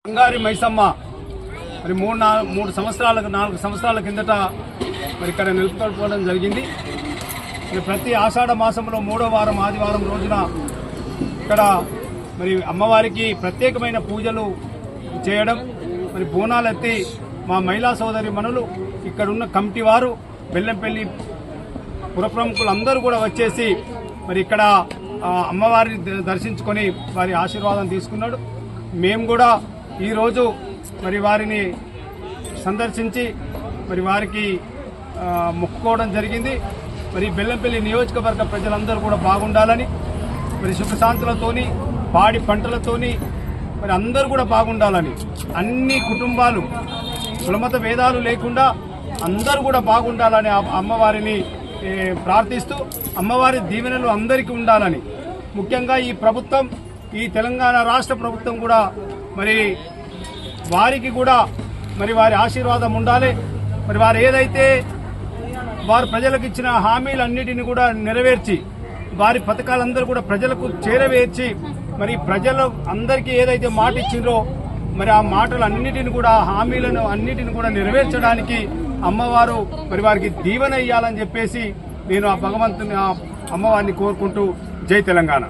బంగారి మైసమ్మ మరి 4 సంవత్సరాల కిందట మరి ఇక్కడ నిలుపుకోవడం జరిగింది. మరి ప్రతి ఆషాఢ మాసంలో 3వ వారం ఆదివారం రోజున ఇక్కడ మరి అమ్మవారికి ప్రత్యేకమైన పూజలు చేయడం, మరి బోనాలు ఎత్తి మా మహిళా సోదరి మనులు ఇక్కడున్న కమిటీ వారు బెల్లంపల్లి పురప్రముఖులు అందరూ కూడా వచ్చేసి మరి ఇక్కడ అమ్మవారిని దర్శించుకొని వారి ఆశీర్వాదం తీసుకున్నాడు. మేము కూడా ఈరోజు మరి వారిని సందర్శించి మరి వారికి మొక్కుకోవడం జరిగింది. మరి బెల్లంపల్లి నియోజకవర్గ ప్రజలందరూ కూడా బాగుండాలని, మరి సుఖశాంతులతోని పాడి పంటలతోని మరి అందరూ కూడా బాగుండాలని, అన్ని కుటుంబాలు కులమత భేదాలు లేకుండా అందరూ కూడా బాగుండాలని అమ్మవారిని ప్రార్థిస్తూ అమ్మవారి దీవెనలు అందరికీ ఉండాలని, ముఖ్యంగా ఈ ప్రభుత్వం, ఈ తెలంగాణ రాష్ట్ర ప్రభుత్వం కూడా మరి వారికి కూడా మరి వారి ఆశీర్వాదం ఉండాలి. మరి వారు ఏదైతే వారు ప్రజలకు ఇచ్చిన హామీలన్నిటిని కూడా నెరవేర్చి వారి పథకాలందరూ కూడా ప్రజలకు చేరవేర్చి మరి ప్రజలు అందరికీ ఏదైతే మాట ఇచ్చిండ్రో మరి ఆ మాటలన్నిటిని కూడా హామీలను అన్నిటిని కూడా నెరవేర్చడానికి అమ్మవారు మరి వారికి దీవెన ఇయ్యాలని చెప్పేసి నేను ఆ భగవంతుని అమ్మవారిని కోరుకుంటూ జై తెలంగాణ.